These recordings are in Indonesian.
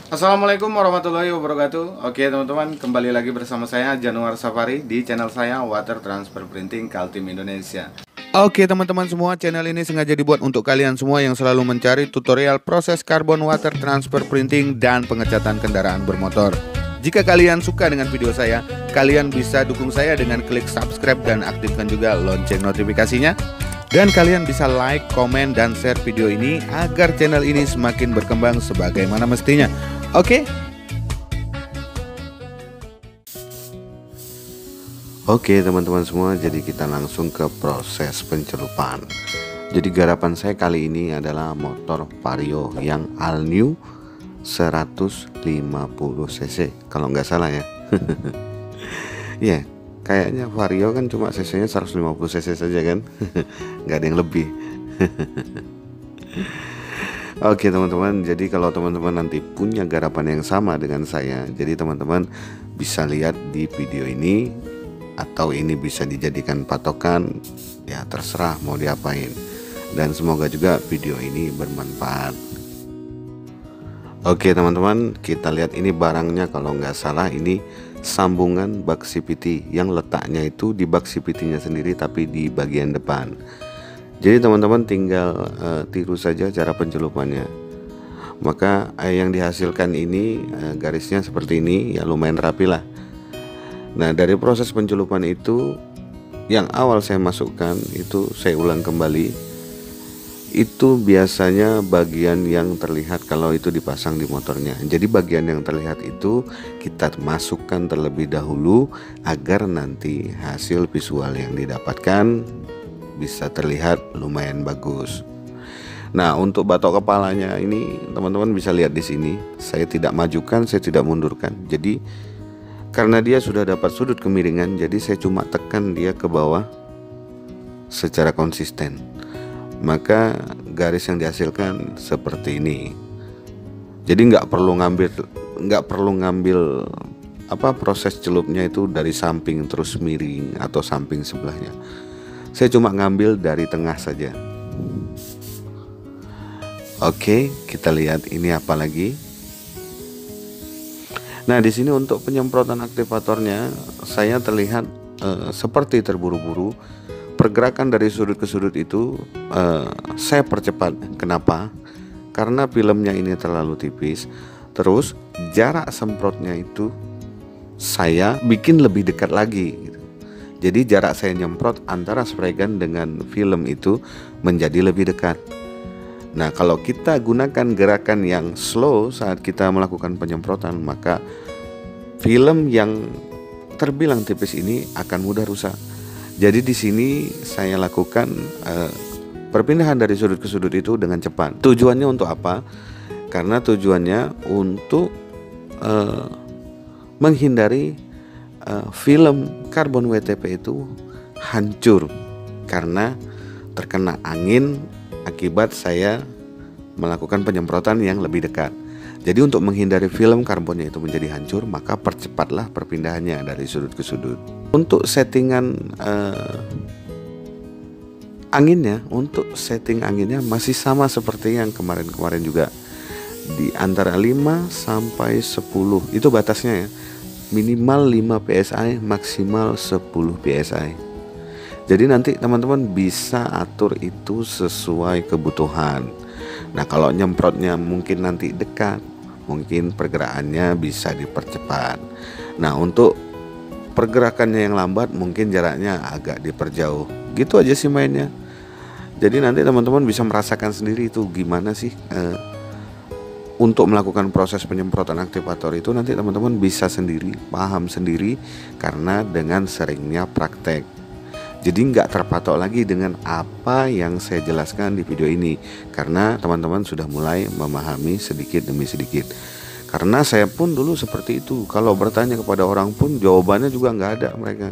Assalamualaikum warahmatullahi wabarakatuh. Oke teman-teman, kembali lagi bersama saya Januar Safari di channel saya Water Transfer Printing Kaltim Indonesia. Oke teman-teman semua, channel ini sengaja dibuat untuk kalian semua yang selalu mencari tutorial proses carbon water transfer printing dan pengecatan kendaraan bermotor. Jika kalian suka dengan video saya, kalian bisa dukung saya dengan klik subscribe dan aktifkan juga lonceng notifikasinya. Dan kalian bisa like, komen, dan share video ini agar channel ini semakin berkembang sebagaimana mestinya. Oke? Oke teman-teman semua, jadi kita langsung ke proses pencelupan. Jadi garapan saya kali ini adalah motor Vario yang all new 150 cc kalau nggak salah ya. Ya, kayaknya Vario kan cuma cc-nya 150 cc saja kan. Nggak ada yang lebih. Oke teman-teman, jadi kalau teman-teman nanti punya garapan yang sama dengan saya, jadi teman-teman bisa lihat di video ini, atau ini bisa dijadikan patokan, ya terserah mau diapain. Dan semoga juga video ini bermanfaat. Oke teman-teman, kita lihat ini barangnya. Kalau nggak salah ini sambungan bak CVT yang letaknya itu di bak CVT-nya sendiri tapi di bagian depan. Jadi teman-teman tinggal tiru saja cara pencelupannya. Maka yang dihasilkan ini garisnya seperti ini, ya lumayan rapi lah. Nah dari proses pencelupan itu, yang awal saya masukkan itu saya ulang kembali. Itu biasanya bagian yang terlihat kalau itu dipasang di motornya. Jadi bagian yang terlihat itu kita masukkan terlebih dahulu agar nanti hasil visual yang didapatkan bisa terlihat lumayan bagus. Nah untuk batok kepalanya ini teman-teman bisa lihat di sini. Saya tidak majukan, saya tidak mundurkan. Jadi karena dia sudah dapat sudut kemiringan, jadi saya cuma tekan dia ke bawah secara konsisten. Maka garis yang dihasilkan seperti ini. Jadi nggak perlu ngambil proses celupnya itu dari samping terus miring atau samping sebelahnya. Saya cuma ngambil dari tengah saja. Oke, kita lihat ini apa lagi. Nah, di sini untuk penyemprotan aktivatornya saya terlihat seperti terburu-buru. Pergerakan dari sudut ke sudut itu saya percepat. Kenapa? Karena filmnya ini terlalu tipis. Terus jarak semprotnya itu saya bikin lebih dekat lagi. Jadi jarak saya nyemprot antara spray gun dengan film itu menjadi lebih dekat. Nah kalau kita gunakan gerakan yang slow saat kita melakukan penyemprotan, maka film yang terbilang tipis ini akan mudah rusak. Jadi di sini saya lakukan perpindahan dari sudut ke sudut itu dengan cepat. Tujuannya untuk apa? Karena tujuannya untuk menghindari film karbon WTP itu hancur karena terkena angin akibat saya melakukan penyemprotan yang lebih dekat. Jadi untuk menghindari film karbonnya itu menjadi hancur, maka percepatlah perpindahannya dari sudut ke sudut. Untuk settingan setting anginnya masih sama seperti yang kemarin-kemarin juga. Di antara 5 sampai 10 itu batasnya ya. Minimal 5 PSI, maksimal 10 PSI. Jadi nanti teman-teman bisa atur itu sesuai kebutuhan. Nah kalau nyemprotnya mungkin nanti dekat, mungkin pergerakannya bisa dipercepat. Nah untuk pergerakannya yang lambat, mungkin jaraknya agak diperjauh. Gitu aja sih mainnya. Jadi nanti teman-teman bisa merasakan sendiri itu gimana sih untuk melakukan proses penyemprotan aktivator itu. Nanti teman-teman bisa sendiri, paham sendiri karena dengan seringnya praktek. Jadi nggak terpatok lagi dengan apa yang saya jelaskan di video ini, karena teman-teman sudah mulai memahami sedikit demi sedikit. Karena saya pun dulu seperti itu, kalau bertanya kepada orang pun jawabannya juga nggak ada mereka.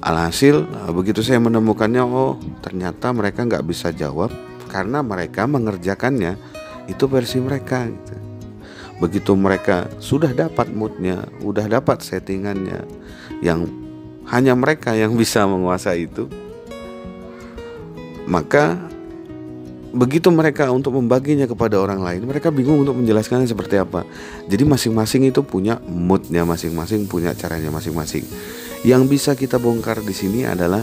Alhasil begitu saya menemukannya, oh ternyata mereka nggak bisa jawab karena mereka mengerjakannya itu versi mereka gitu. Begitu mereka sudah dapat moodnya, udah dapat settingannya yang hanya mereka yang bisa menguasai itu, maka begitu mereka untuk membaginya kepada orang lain, mereka bingung untuk menjelaskannya seperti apa. Jadi masing-masing itu punya moodnya masing-masing, punya caranya masing-masing. Yang bisa kita bongkar di sini adalah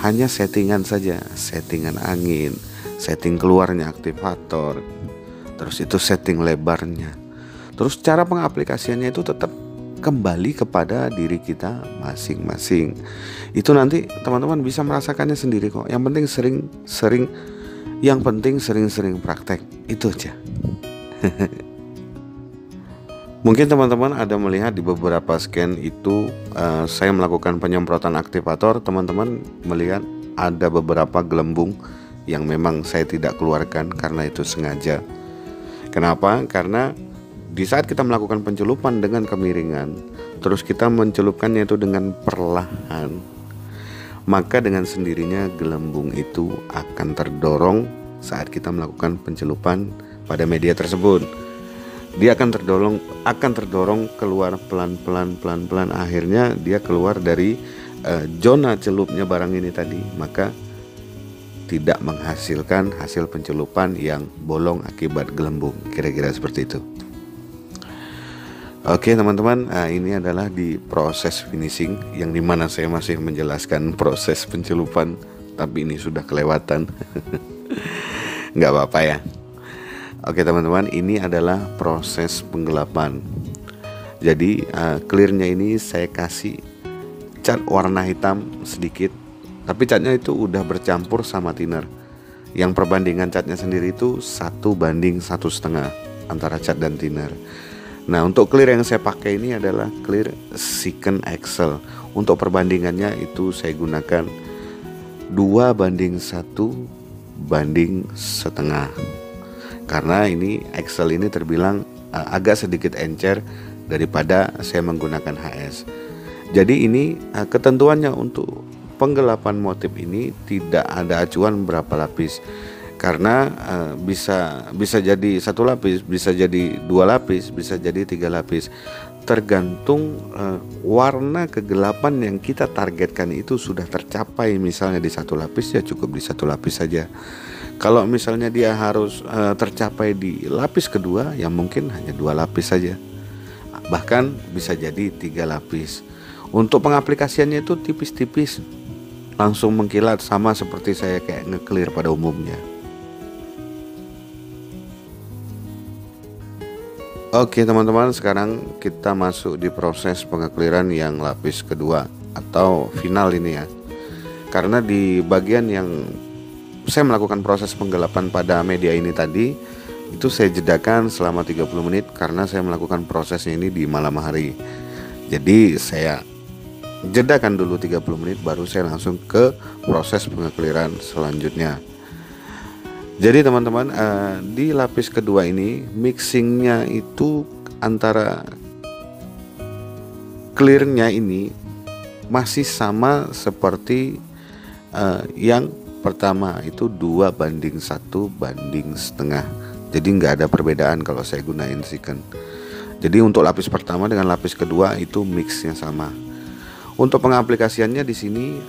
hanya settingan saja, settingan angin, setting keluarnya aktivator, terus itu setting lebarnya. Terus cara pengaplikasiannya itu tetap kembali kepada diri kita masing-masing. Itu nanti teman-teman bisa merasakannya sendiri kok. Yang penting sering-sering praktek, itu aja. Mungkin teman-teman ada melihat di beberapa scan itu saya melakukan penyemprotan aktivator, teman-teman melihat ada beberapa gelembung yang memang saya tidak keluarkan karena itu sengaja. Kenapa? Karena di saat kita melakukan pencelupan dengan kemiringan, terus kita mencelupkannya itu dengan perlahan, maka dengan sendirinya gelembung itu akan terdorong saat kita melakukan pencelupan pada media tersebut. Dia akan terdorong keluar pelan-pelan, akhirnya dia keluar dari zona celupnya barang ini tadi, maka tidak menghasilkan hasil pencelupan yang bolong akibat gelembung. Kira-kira seperti itu. Oke teman-teman, ini adalah di proses finishing yang dimana saya masih menjelaskan proses pencelupan, tapi ini sudah kelewatan. Nggak apa-apa ya. Oke teman-teman, ini adalah proses penggelapan. Jadi clearnya ini saya kasih cat warna hitam sedikit, tapi catnya itu udah bercampur sama thinner. Yang perbandingan catnya sendiri itu 1:1,5 antara cat dan thinner. Nah, untuk clear yang saya pakai ini adalah clear Second Excel. Untuk perbandingannya itu saya gunakan 2:1,5. Karena ini Excel ini terbilang agak sedikit encer daripada saya menggunakan HS. Jadi ini ketentuannya untuk penggelapan motif ini tidak ada acuan berapa lapis. Karena bisa jadi 1 lapis, bisa jadi 2 lapis, bisa jadi 3 lapis, tergantung warna kegelapan yang kita targetkan itu sudah tercapai. Misalnya di 1 lapis, ya cukup di 1 lapis saja. Kalau misalnya dia harus tercapai di lapis kedua, ya mungkin hanya 2 lapis saja, bahkan bisa jadi 3 lapis. Untuk pengaplikasiannya itu tipis-tipis, langsung mengkilat, sama seperti saya kayak nge-clear pada umumnya. Oke teman-teman, sekarang kita masuk di proses pengekliran yang lapis kedua atau final ini ya. Karena di bagian yang saya melakukan proses penggelapan pada media ini tadi, itu saya jedakan selama 30 menit karena saya melakukan prosesnya ini di malam hari. Jadi saya jedakan dulu 30 menit baru saya langsung ke proses pengekliran selanjutnya. Jadi teman-teman, di lapis kedua ini mixingnya itu antara clearnya ini masih sama seperti yang pertama, itu 2:1,5. Jadi nggak ada perbedaan kalau saya gunain second. Jadi untuk lapis pertama dengan lapis kedua itu mixnya sama. Untuk pengaplikasiannya di sini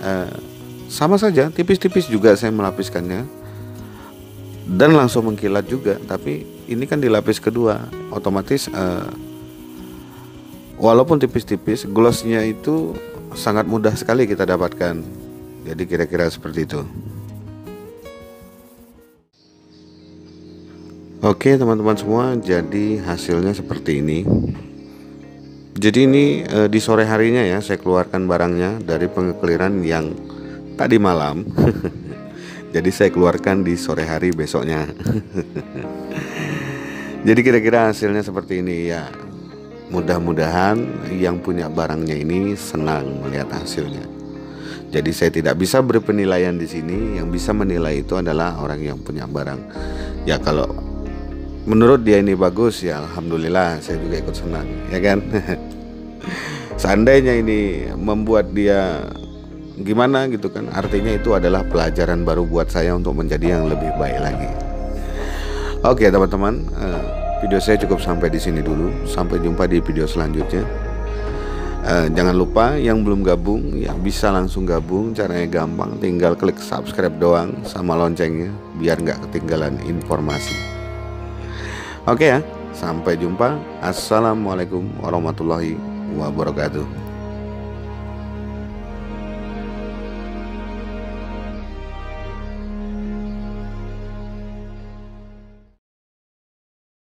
sama saja, tipis-tipis juga saya melapiskannya dan langsung mengkilat juga. Tapi ini kan di lapis kedua, otomatis walaupun tipis-tipis, glossnya itu sangat mudah sekali kita dapatkan. Jadi kira-kira seperti itu. Oke teman-teman semua, jadi hasilnya seperti ini. Jadi ini di sore harinya ya saya keluarkan barangnya dari pengekliran yang tadi malam. Jadi saya keluarkan di sore hari besoknya. Jadi kira-kira hasilnya seperti ini ya. Mudah-mudahan yang punya barangnya ini senang melihat hasilnya. Jadi saya tidak bisa berpenilaian di sini. Yang bisa menilai itu adalah orang yang punya barang. Ya kalau menurut dia ini bagus, ya alhamdulillah saya juga ikut senang, ya kan. Seandainya ini membuat dia gimana gitu kan, artinya itu adalah pelajaran baru buat saya untuk menjadi yang lebih baik lagi. Oke teman-teman, video saya cukup sampai di sini dulu. Sampai jumpa di video selanjutnya. Jangan lupa yang belum gabung ya bisa langsung gabung, caranya gampang, tinggal klik subscribe doang sama loncengnya biar nggak ketinggalan informasi. Oke ya, sampai jumpa. Assalamualaikum warahmatullahi wabarakatuh.